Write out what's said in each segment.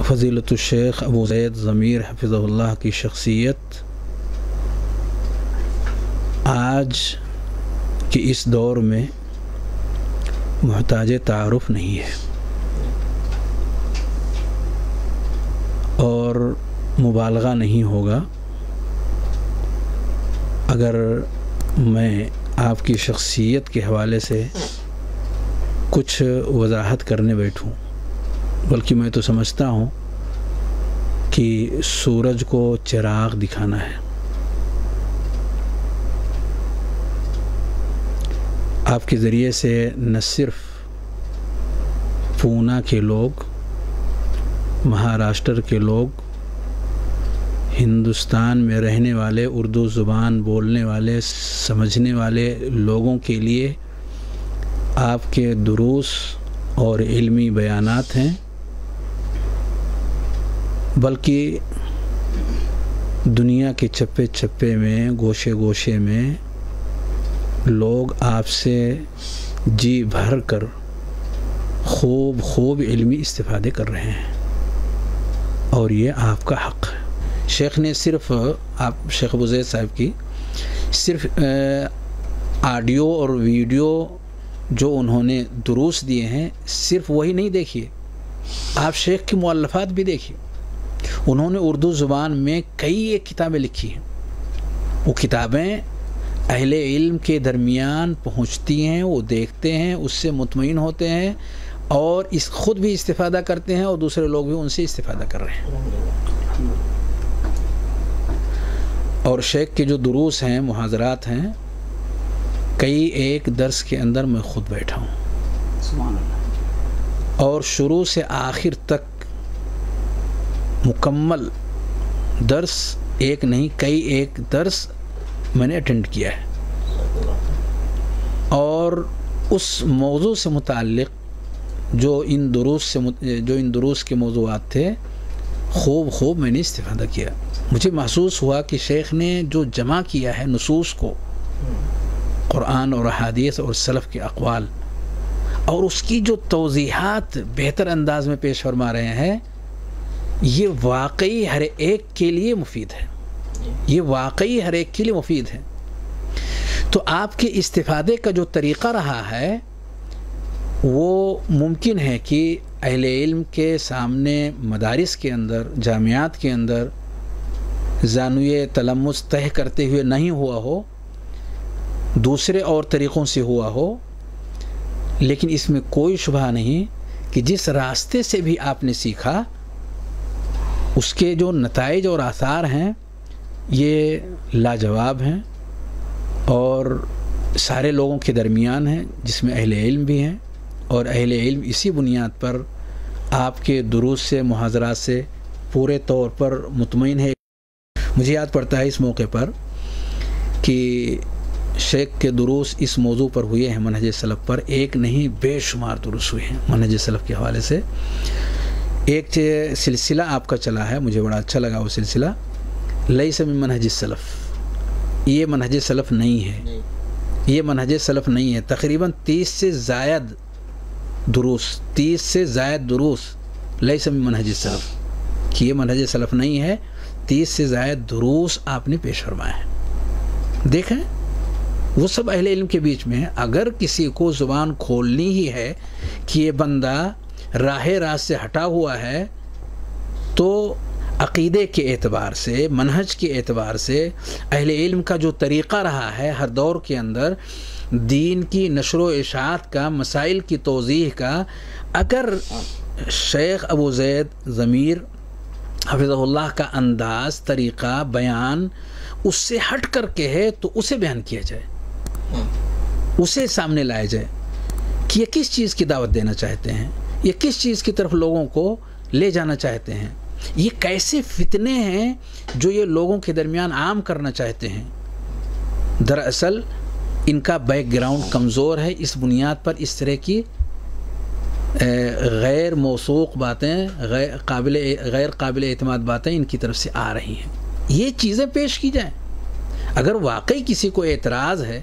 فضیلت الشیخ ابو زید ضمیر حفظہ اللہ کی شخصیت آج کے اس دور میں محتاج تعارف نہیں ہے، اور مبالغہ نہیں ہوگا اگر میں آپ کی شخصیت کے حوالے سے کچھ وضاحت کرنے بیٹھوں، بلکہ میں تو سمجھتا ہوں کہ سورج کو چراغ دکھانا ہے۔ آپ کے ذریعے سے نہ صرف پونا کے لوگ، مہاراشٹر کے لوگ، ہندوستان میں رہنے والے اردو زبان بولنے والے سمجھنے والے لوگوں کے لیے آپ کے دروس اور علمی بیانات ہیں، بلکہ دنیا کے چپے چپے میں، گوشے گوشے میں لوگ آپ سے جی بھر کر خوب علمی استفادے کر رہے ہیں، اور یہ آپ کا حق ہے۔ شیخ نے صرف شیخ ابو زید صاحب کی صرف آڈیو اور ویڈیو جو انہوں نے دروس دیے ہیں، صرف وہی نہیں دیکھیے، آپ شیخ کی مؤلفات بھی دیکھیے۔ انہوں نے اردو زبان میں کئی ایک کتابیں لکھی ہیں، وہ کتابیں اہل علم کے درمیان پہنچتی ہیں، وہ دیکھتے ہیں، اس سے مطمئن ہوتے ہیں، اور خود بھی استفادہ کرتے ہیں، اور دوسرے لوگ بھی ان سے استفادہ کر رہے ہیں۔ اور شیخ کے جو دروس ہیں، محاضرات ہیں، کئی ایک درس کے اندر میں خود بیٹھا ہوں، سبحان اللہ، اور شروع سے آخر تک مکمل درس، ایک نہیں کئی ایک درس میں نے اٹینڈ کیا ہے، اور اس موضوع سے متعلق جو ان دروس کے موضوعات تھے، خوب میں نے استفادہ کیا۔ مجھے محسوس ہوا کہ شیخ نے جو جمع کیا ہے نصوص کو، قرآن اور احادیث اور سلف کے اقوال، اور اس کی جو توضیحات بہتر انداز میں پیش فرما رہے ہیں، یہ واقعی ہر ایک کے لیے مفید ہے، یہ واقعی ہر ایک کے لیے مفید ہے۔ تو آپ کے استفادے کا جو طریقہ رہا ہے، وہ ممکن ہے کہ اہل علم کے سامنے مدارس کے اندر، جامعات کے اندر زانویہ تلمس طے کرتے ہوئے نہیں ہوا ہو، دوسرے اور طریقوں سے ہوا ہو، لیکن اس میں کوئی شبہ نہیں کہ جس راستے سے بھی آپ نے سیکھا، اس کے جو نتائج اور آثار ہیں، یہ لاجواب ہیں، اور سارے لوگوں کے درمیان ہیں، جس میں اہل علم بھی ہیں، اور اہل علم اسی بنیاد پر آپ کے دروس سے، محاضرات سے پورے طور پر مطمئن ہے۔ مجھے یاد پڑتا ہے اس موقع پر کہ شیخ کے دروس اس موضوع پر ہوئے ہیں، منہج سلف پر، ایک نہیں بے شمار دروس ہوئے ہیں منہج سلف کے حوالے سے۔ ایک سلسلہ آپ کا چلا ہے، مجھے بڑا اچھا لگا وہ سلسلہ، لیس من منہج السلف۔ یہ منہج سلف نہیں ہے، یہ منہج سلف نہیں ہے۔ تقریباً 30 سے زائد دروس لیس من منہج السلف، کہ یہ منہج سلف نہیں ہے، 30 سے زائد دروس آپ نے پیش فرمائے ہیں۔ دیکھیں، وہ سب اہل علم کے بیچ میں ہے۔ اگر کسی کو زبان کھولنی ہی ہے کہ یہ بندہ راہ راست سے ہٹا ہوا ہے، تو عقیدے کے اعتبار سے، منہج کے اعتبار سے، اہل علم کا جو طریقہ رہا ہے ہر دور کے اندر، دین کی نشر و اشاعت کا، مسائل کی توضیح کا، اگر شیخ ابو زید ضمیر حفظہ اللہ کا انداز، طریقہ، بیان اس سے ہٹ کر کے ہے، تو اسے بیان کیا جائے، اسے سامنے لایا جائے کہ یہ کس چیز کی دعوت دینا چاہتے ہیں، یہ کس چیز کی طرف لوگوں کو لے جانا چاہتے ہیں، یہ کیسے فتنے ہیں جو یہ لوگوں کے درمیان عام کرنا چاہتے ہیں۔ دراصل ان کا بیک گراؤنڈ کمزور ہے، اس بنیاد پر اس طرح کی غیر موثوق باتیں، غیر قابل اعتماد باتیں ان کی طرف سے آ رہی ہیں۔ یہ چیزیں پیش کی جائیں۔ اگر واقعی کسی کو اعتراض ہے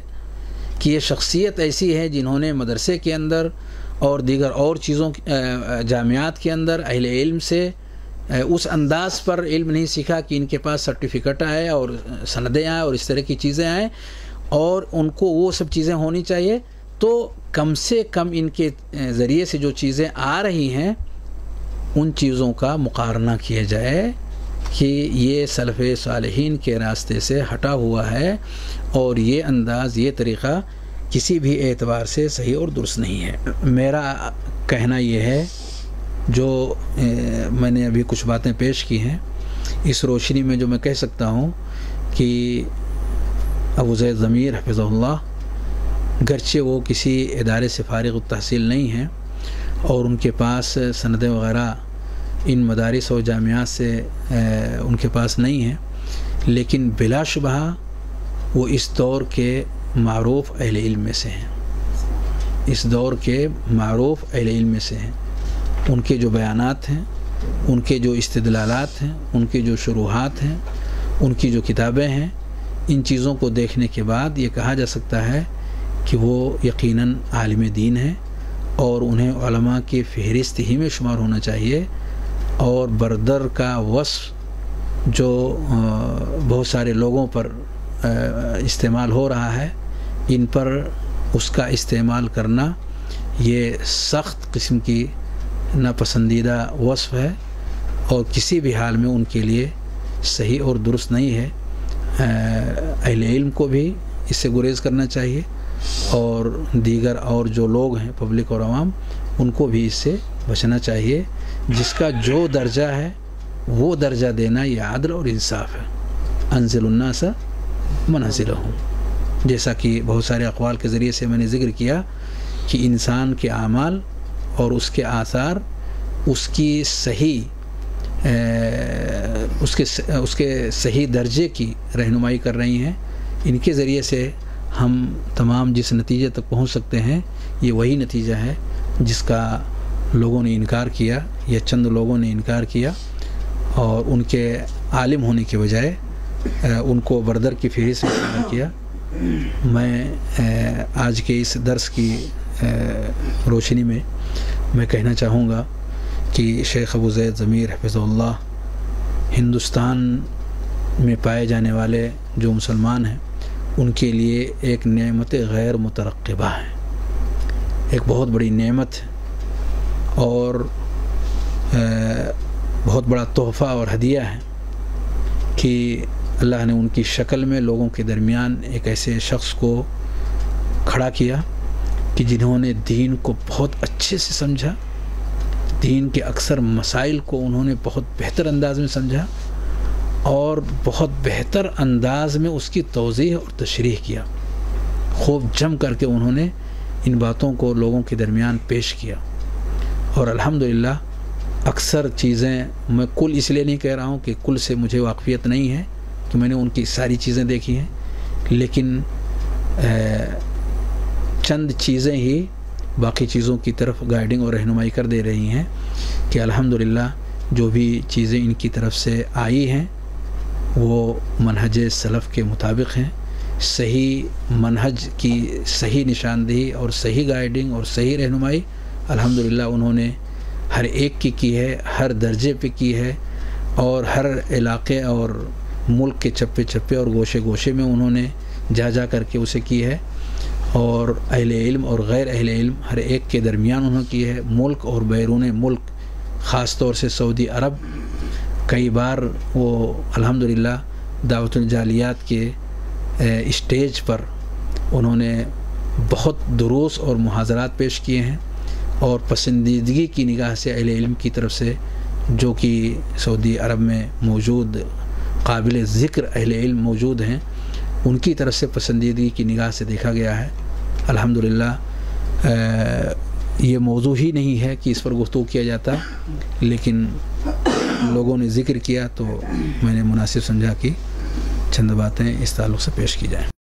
کہ یہ شخصیت ایسی ہے جنہوں نے مدرسے کے اندر اور دیگر اور چیزوں جامعات کے اندر اہل علم سے اس انداز پر علم نہیں سیکھا کہ ان کے پاس سرٹیفکیٹ آئے اور سندیں آئیں اور اس طرح کی چیزیں آئیں، اور ان کو وہ سب چیزیں ہونی چاہیے، تو کم سے کم ان کے ذریعے سے جو چیزیں آ رہی ہیں ان چیزوں کا مقارنہ کیا جائے کہ یہ سلف صالحین کے راستے سے ہٹا ہوا ہے اور یہ انداز، یہ طریقہ کسی بھی اعتبار سے صحیح اور درست نہیں ہے۔ میرا کہنا یہ ہے، جو میں نے ابھی کچھ باتیں پیش کی ہیں، اس روشنی میں جو میں کہہ سکتا ہوں کہ ابو زید ضمیر حفظہ اللہ گرچہ وہ کسی ادارے سے فارغ التحصیل نہیں ہیں اور ان کے پاس سندیں وغیرہ ان مدارس و جامعات سے ان کے پاس نہیں ہیں، لیکن بلا شبہ وہ اس دور کے معروف اہل علم میں سے ہیں، اس دور کے معروف اہل علم میں سے ہیں۔ ان کے جو بیانات ہیں، ان کے جو استدلالات ہیں، ان کے جو شروحات ہیں، ان کی جو کتابیں ہیں، ان چیزوں کو دیکھنے کے بعد یہ کہا جا سکتا ہے کہ وہ یقیناً عالم دین ہیں اور انہیں علماء کی فہرست ہی میں شمار ہونا چاہیے، اور بردر کا وصف جو بہت سارے لوگوں پر استعمال ہو رہا ہے، ان پر اس کا استعمال کرنا یہ سخت قسم کی ناپسندیدہ وصف ہے اور کسی بھی حال میں ان کے لیے صحیح اور درست نہیں ہے۔ اہل علم کو بھی اس سے گریز کرنا چاہیے اور دیگر اور جو لوگ ہیں پبلک اور عوام، ان کو بھی اس سے بچنا چاہیے۔ جس کا جو درجہ ہے وہ درجہ دینا یہ عدل اور انصاف ہے۔ انزل الناس منازلہم، جیسا کہ بہت سارے اقوال کے ذریعے سے میں نے ذکر کیا کہ انسان کے اعمال اور اس کے آثار اس کی صحیح اس کے صحیح درجے کی رہنمائی کر رہی ہیں۔ ان کے ذریعے سے ہم تمام جس نتیجے تک پہنچ سکتے ہیں یہ وہی نتیجہ ہے جس کا لوگوں نے انکار کیا یا چند لوگوں نے انکار کیا، اور ان کے عالم ہونے کے بجائے ان کو بردر کی فہرست میں شامل کیا۔ میں آج کے اس درس کی روشنی میں میں کہنا چاہوں گا کہ شیخ ابو زید ضمیر حفظہ اللہ ہندوستان میں پائے جانے والے جو مسلمان ہیں ان کے لیے ایک نعمت غیر مترقبہ ہے، ایک بہت بڑی نعمت اور بہت بڑا تحفہ اور ہدیہ ہے کہ اللہ نے ان کی شکل میں لوگوں کے درمیان ایک ایسے شخص کو کھڑا کیا کہ جنہوں نے دین کو بہت اچھے سے سمجھا، دین کے اکثر مسائل کو انہوں نے بہت بہتر انداز میں سمجھا اور بہت بہتر انداز میں اس کی توضیح اور تشریح کیا، خوب جم کر کے انہوں نے ان باتوں کو لوگوں کے درمیان پیش کیا۔ اور الحمدللہ اکثر چیزیں میں کل اس لیے نہیں کہہ رہا ہوں کہ کل سے مجھے واقفیت نہیں ہے کہ میں نے ان کی ساری چیزیں دیکھی ہیں، لیکن چند چیزیں ہی باقی چیزوں کی طرف گائیڈنگ اور رہنمائی کر دے رہی ہیں کہ الحمدللہ جو بھی چیزیں ان کی طرف سے آئی ہیں وہ منہج سلف کے مطابق ہیں، صحیح منہج کی صحیح نشاندہی اور صحیح گائیڈنگ اور صحیح رہنمائی الحمدللہ انہوں نے ہر ایک کی ہے، ہر درجے پہ کی ہے، اور ہر علاقے اور ملک کے چپے چپے اور گوشے گوشے میں انہوں نے جا کر کے اسے کی ہے، اور اہل علم اور غیر اہل علم ہر ایک کے درمیان انہوں نے کی ہے، ملک اور بیرون ملک، خاص طور سے سعودی عرب کئی بار وہ الحمدللہ دعوت الجالیات کے اسٹیج پر انہوں نے بہت دروس اور محاضرات پیش کیے ہیں، اور پسندیدگی کی نگاہ سے اہل علم کی طرف سے جو کہ سعودی عرب میں موجود قابل ذکر اہل علم موجود ہیں ان کی طرف سے پسندیدگی کی نگاہ سے دیکھا گیا ہے۔ الحمدللہ یہ موضوع ہی نہیں ہے کہ اس پر گفتگو کیا جاتا، لیکن لوگوں نے ذکر کیا تو میں نے مناسب سمجھا کہ چند باتیں اس تعلق سے پیش کی جائیں۔